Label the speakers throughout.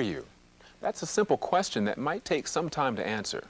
Speaker 1: are you? That's a simple question that might take some time to answer.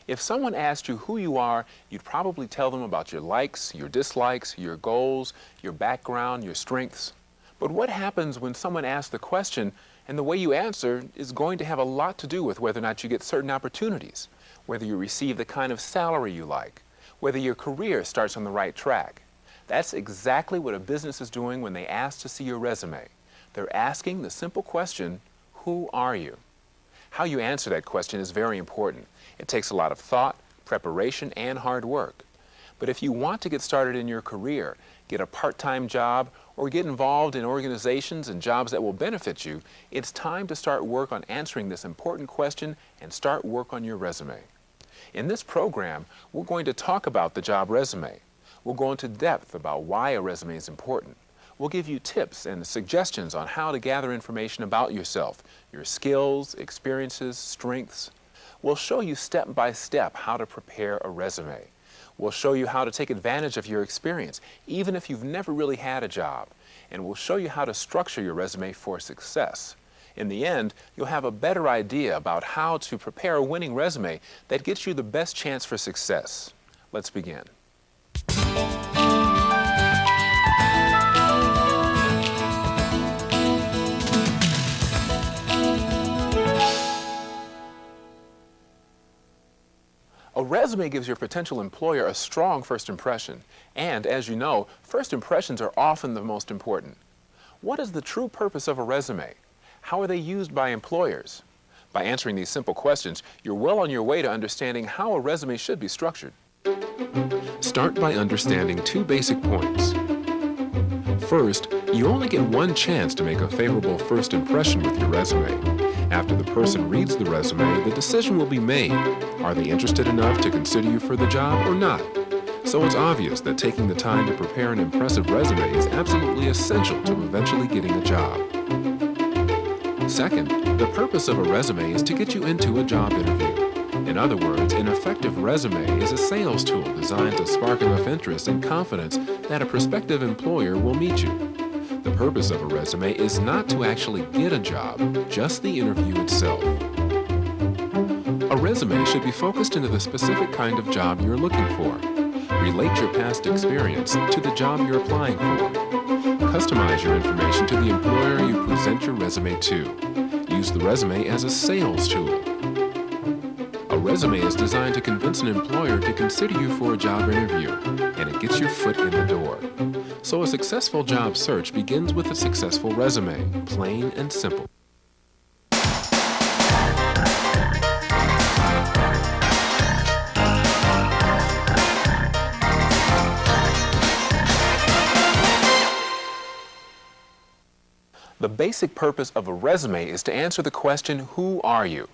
Speaker 1: If someone asked you who you are, you'd probably tell them about your likes, your dislikes, your goals, your background, your strengths. But what happens when someone asks the question and the way you answer is going to have a lot to do with whether or not you get certain opportunities, whether you receive the kind of salary you like, whether your career starts on the right track. That's exactly what a business is doing when they ask to see your resume. They're asking the simple question, who are you? How you answer that question is very important. It takes a lot of thought, preparation, and hard work. But if you want to get started in your career, get a part-time job, or get involved in organizations and jobs that will benefit you, it's time to start work on answering this important question and start work on your resume. In this program, we're going to talk about the job resume. We'll go into depth about why a resume is important. We'll give you tips and suggestions on how to gather information about yourself, your skills, experiences, strengths. We'll show you step by step how to prepare a resume. We'll show you how to take advantage of your experience, even if you've never really had a job. And we'll show you how to structure your resume for success. In the end, you'll have a better idea about how to prepare a winning resume that gets you the best chance for success. Let's begin. A resume gives your potential employer a strong first impression, and as you know, first impressions are often the most important. What is the true purpose of a resume? How are they used by employers? By answering these simple questions, you're well on your way to understanding how a resume should be structured. Start by understanding two basic points. First, you only get one chance to make a favorable first impression with your resume. After the person reads the resume, the decision will be made. Are they interested enough to consider you for the job or not? So it's obvious that taking the time to prepare an impressive resume is absolutely essential to eventually getting a job. Second, the purpose of a resume is to get you into a job interview. In other words, an effective resume is a sales tool designed to spark enough interest and confidence that a prospective employer will meet you. The purpose of a resume is not to actually get a job, just the interview itself. A resume should be focused into the specific kind of job you're looking for. Relate your past experience to the job you're applying for. Customize your information to the employer you present your resume to. Use the resume as a sales tool. A resume is designed to convince an employer to consider you for a job interview, and it gets your foot in the door. So a successful job search begins with a successful resume, plain and simple. The basic purpose of a resume is to answer the question, who are you?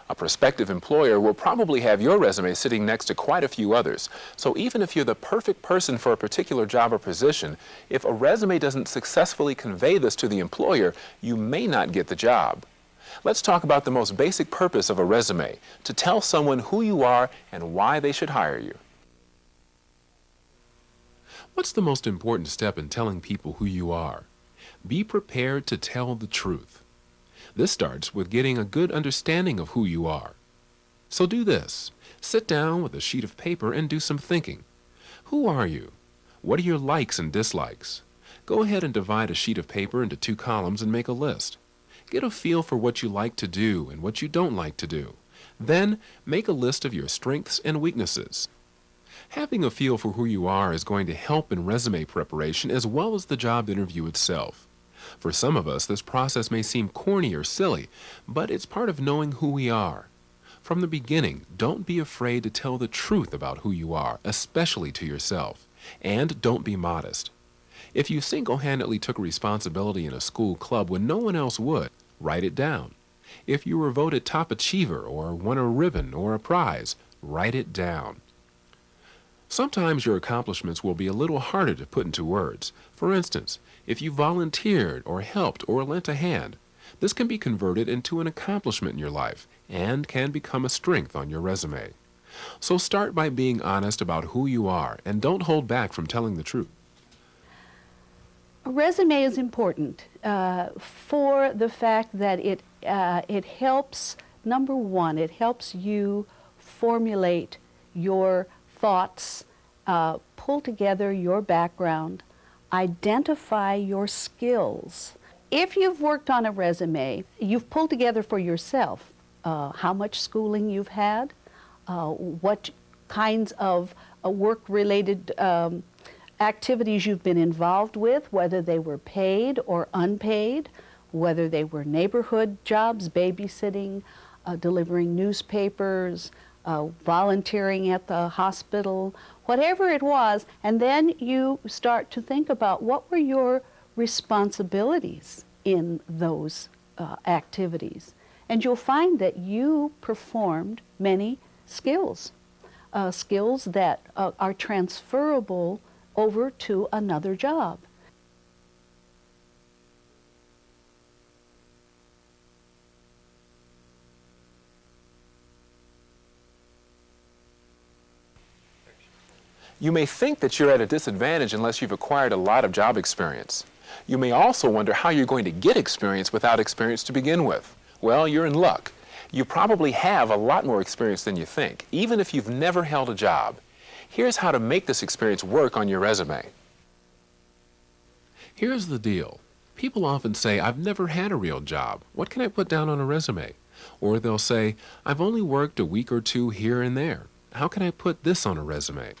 Speaker 1: A prospective employer will probably have your resume sitting next to quite a few others. So even if you're the perfect person for a particular job or position, if a resume doesn't successfully convey this to the employer, you may not get the job. Let's talk about the most basic purpose of a resume, to tell someone who you are and why they should hire you. What's the most important step in telling people who you are? Be prepared to tell the truth. This starts with getting a good understanding of who you are. So do this. Sit down with a sheet of paper and do some thinking. Who are you? What are your likes and dislikes? Go ahead and divide a sheet of paper into 2 columns and make a list. Get a feel for what you like to do and what you don't like to do. Then make a list of your strengths and weaknesses. Having a feel for who you are is going to help in resume preparation as well as the job interview itself. For some of us, this process may seem corny or silly, but it's part of knowing who we are. From the beginning, don't be afraid to tell the truth about who you are, especially to yourself. And don't be modest. If you single-handedly took responsibility in a school club when no one else would, write it down. If you were voted top achiever or won a ribbon or a prize, write it down. Sometimes your accomplishments will be a little harder to put into words. For instance, if you volunteered or helped or lent a hand, this can be converted into an accomplishment in your life and can become a strength on your resume. So start by being honest about who you are and don't hold back from telling the truth.
Speaker 2: A resume is important for the fact that it it helps, number one, it helps you formulate your thoughts, pull together your background, identify your skills. If you've worked on a resume, you've pulled together for yourself how much schooling you've had, what kinds of work-related activities you've been involved with, whether they were paid or unpaid, whether they were neighborhood jobs, babysitting, delivering newspapers, volunteering at the hospital, whatever it was, and then you start to think about what were your responsibilities in those activities. And you'll find that you performed many skills, skills that are transferable over to another job.
Speaker 1: You may think that you're at a disadvantage unless you've acquired a lot of job experience. You may also wonder how you're going to get experience without experience to begin with. Well, you're in luck. You probably have a lot more experience than you think, even if you've never held a job. Here's how to make this experience work on your resume. Here's the deal. People often say, I've never had a real job. What can I put down on a resume? Or they'll say, I've only worked a week or two here and there. How can I put this on a resume?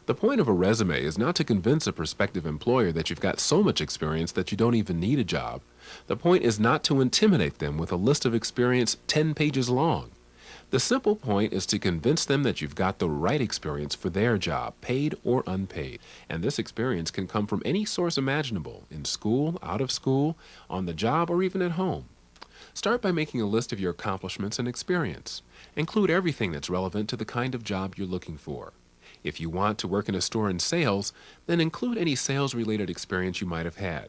Speaker 1: The point of a resume is not to convince a prospective employer that you've got so much experience that you don't even need a job. The point is not to intimidate them with a list of experience 10 pages long. The simple point is to convince them that you've got the right experience for their job, paid or unpaid. And this experience can come from any source imaginable, in school, out of school, on the job, or even at home. Start by making a list of your accomplishments and experience. Include everything that's relevant to the kind of job you're looking for. If you want to work in a store in sales, then include any sales-related experience you might have had.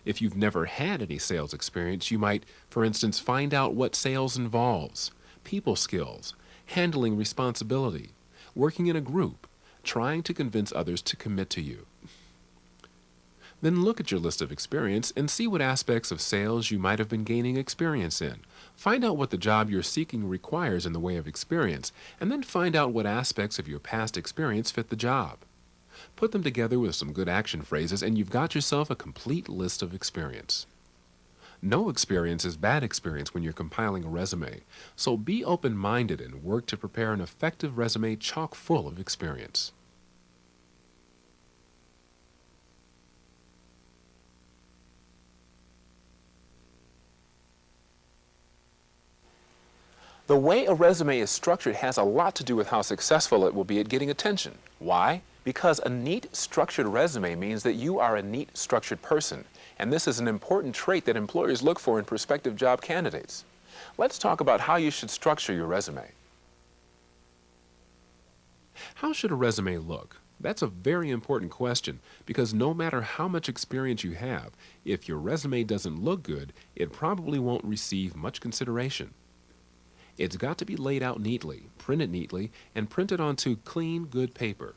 Speaker 1: If you've never had any sales experience, you might, for instance, find out what sales involves, people skills, handling responsibility, working in a group, trying to convince others to commit to you. Then look at your list of experience and see what aspects of sales you might have been gaining experience in. Find out what the job you're seeking requires in the way of experience, and then find out what aspects of your past experience fit the job. Put them together with some good action phrases, and you've got yourself a complete list of experience. No experience is bad experience when you're compiling a resume, so be open-minded and work to prepare an effective resume chock full of experience. The way a resume is structured has a lot to do with how successful it will be at getting attention. Why? Because a neat, structured resume means that you are a neat, structured person, and this is an important trait that employers look for in prospective job candidates. Let's talk about how you should structure your resume. How should a resume look? That's a very important question, because no matter how much experience you have, if your resume doesn't look good, it probably won't receive much consideration. It's got to be laid out neatly, printed neatly, and printed onto clean, good paper.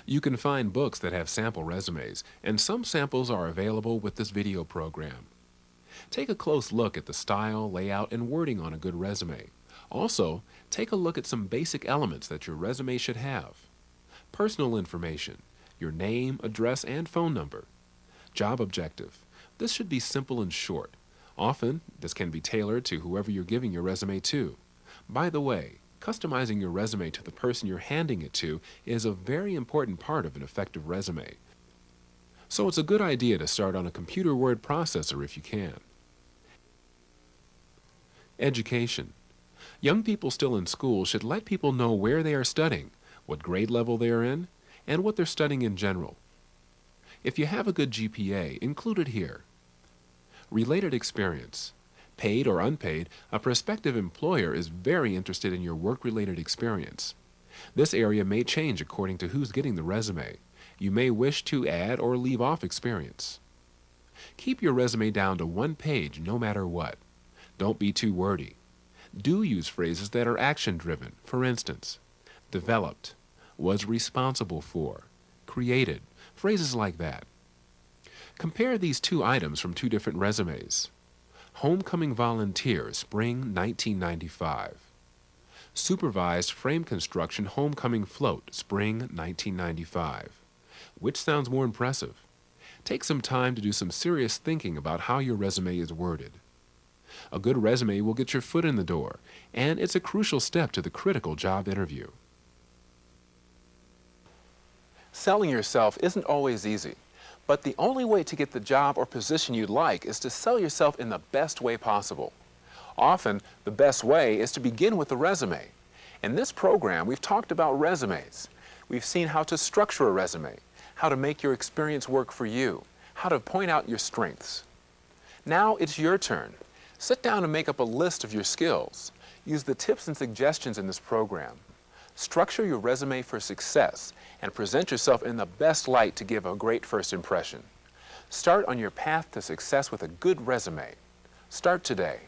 Speaker 1: You can find books that have sample resumes, and some samples are available with this video program. Take a close look at the style, layout, and wording on a good resume. Also, take a look at some basic elements that your resume should have. Personal information, your name, address, and phone number. Job objective. This should be simple and short. Often, this can be tailored to whoever you're giving your resume to. By the way, customizing your resume to the person you're handing it to is a very important part of an effective resume. So it's a good idea to start on a computer word processor if you can. Education. Young people still in school should let people know where they are studying, what grade level they are in, and what they're studying in general. If you have a good GPA, include it here. Related experience. Paid or unpaid, a prospective employer is very interested in your work-related experience. This area may change according to who's getting the resume. You may wish to add or leave off experience. Keep your resume down to one page no matter what. Don't be too wordy. Do use phrases that are action-driven. For instance, developed, was responsible for, created, phrases like that. Compare these two items from two different resumes. Homecoming Volunteer, Spring 1995. Supervised Frame Construction Homecoming Float, Spring 1995. Which sounds more impressive? Take some time to do some serious thinking about how your resume is worded. A good resume will get your foot in the door, and it's a crucial step to the critical job interview. Selling yourself isn't always easy, but the only way to get the job or position you'd like is to sell yourself in the best way possible. Often, the best way is to begin with a resume. In this program, we've talked about resumes. We've seen how to structure a resume, how to make your experience work for you, how to point out your strengths. Now it's your turn. Sit down and make up a list of your skills. Use the tips and suggestions in this program. Structure your resume for success and present yourself in the best light to give a great first impression. Start on your path to success with a good resume. Start today.